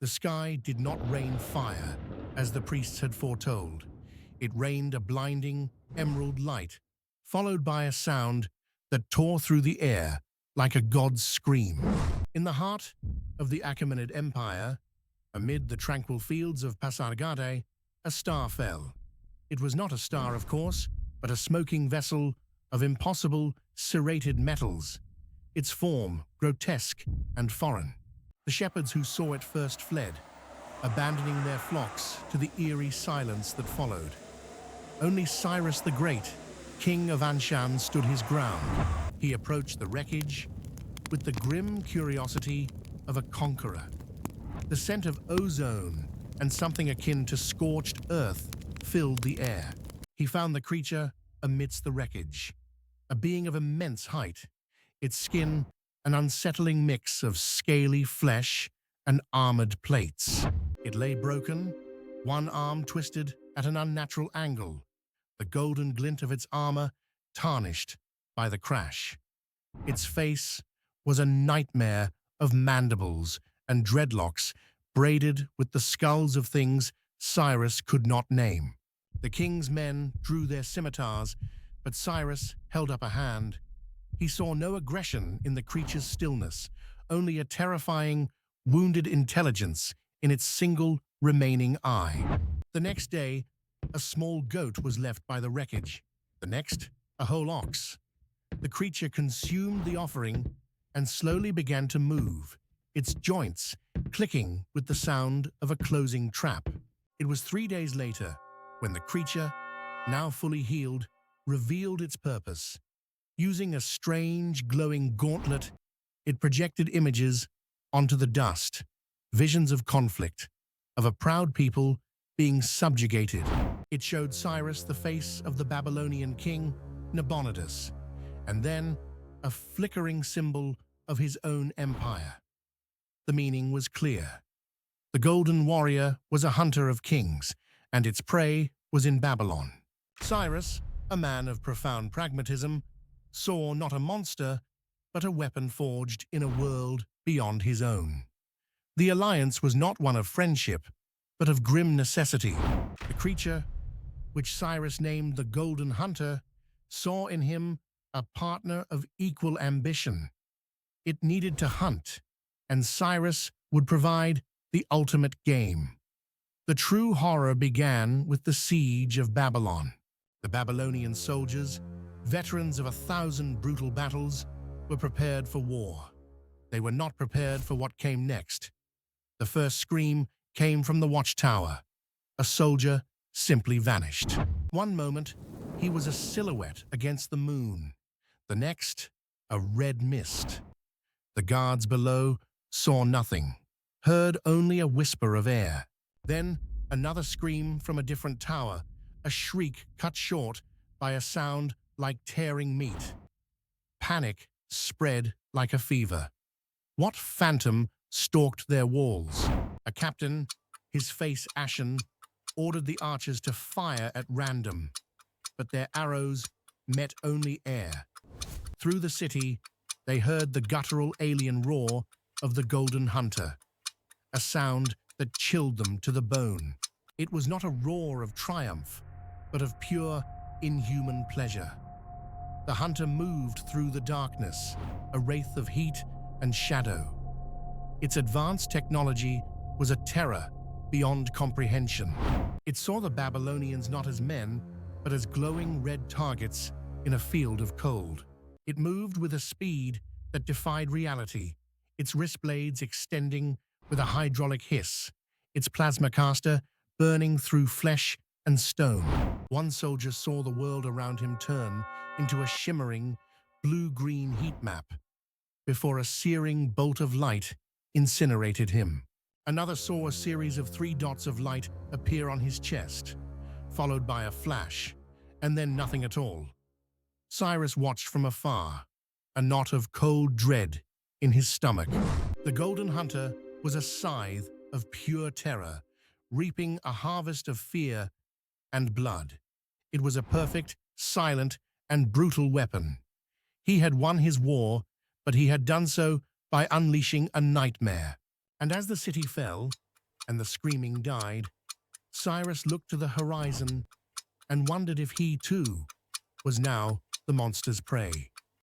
The sky did not rain fire, as the priests had foretold. It rained a blinding, emerald light, followed by a sound that tore through the air like a god's scream. In the heart of the Achaemenid Empire, amid the tranquil fields of Pasargadae, a star fell. It was not a star, of course, but a smoking vessel of impossible, serrated metals, its form grotesque and foreign. The shepherds who saw it first fled, abandoning their flocks to the eerie silence that followed. Only Cyrus the Great, king of Anshan, stood his ground. He approached the wreckage with the grim curiosity of a conqueror. The scent of ozone and something akin to scorched earth filled the air. He found the creature amidst the wreckage, a being of immense height, its skin an unsettling mix of scaly flesh and armored plates. It lay broken, one arm twisted at an unnatural angle, the golden glint of its armor tarnished by the crash. Its face was a nightmare of mandibles and dreadlocks braided with the skulls of things Cyrus could not name. The king's men drew their scimitars, but Cyrus held up a hand. He saw no aggression in the creature's stillness, only a terrifying, wounded intelligence in its single remaining eye. The next day, a small goat was left by the wreckage. The next, a whole ox. The creature consumed the offering and slowly began to move, its joints clicking with the sound of a closing trap. It was 3 days later when the creature, now fully healed, revealed its purpose. Using a strange, glowing gauntlet, it projected images onto the dust, visions of conflict, of a proud people being subjugated. It showed Cyrus the face of the Babylonian king, Nabonidus, and then a flickering symbol of his own empire. The meaning was clear. The Golden Warrior was a hunter of kings, and its prey was in Babylon. Cyrus, a man of profound pragmatism, saw not a monster, but a weapon forged in a world beyond his own. The alliance was not one of friendship, but of grim necessity. The creature, which Cyrus named the Golden Hunter, saw in him a partner of equal ambition. It needed to hunt, and Cyrus would provide the ultimate game. The true horror began with the siege of Babylon. The Babylonian soldiers, veterans of 1,000 brutal battles, were prepared for war. They were not prepared for what came next. The first scream came from the watchtower. A soldier simply vanished. One moment, he was a silhouette against the moon. The next, a red mist. The guards below saw nothing, heard only a whisper of air. Then, another scream from a different tower, a shriek cut short by a sound like tearing meat. Panic spread like a fever. What phantom stalked their walls? A captain, his face ashen, ordered the archers to fire at random, but their arrows met only air. Through the city, they heard the guttural alien roar of the Golden Hunter, a sound that chilled them to the bone. It was not a roar of triumph, but of pure, inhuman pleasure. The hunter moved through the darkness, a wraith of heat and shadow. Its advanced technology was a terror beyond comprehension. It saw the Babylonians not as men, but as glowing red targets in a field of cold. It moved with a speed that defied reality, its wrist blades extending with a hydraulic hiss, its plasma caster burning through flesh and stone. One soldier saw the world around him turn into a shimmering, blue-green heat map before a searing bolt of light incinerated him. Another saw a series of 3 dots of light appear on his chest, followed by a flash, and then nothing at all. Cyrus watched from afar, a knot of cold dread in his stomach. The Golden Hunter was a scythe of pure terror, reaping a harvest of fear and blood. It was a perfect, silent, and brutal weapon. He had won his war, but he had done so by unleashing a nightmare. And as the city fell, and the screaming died, Cyrus looked to the horizon and wondered if he, too, was now the monster's prey.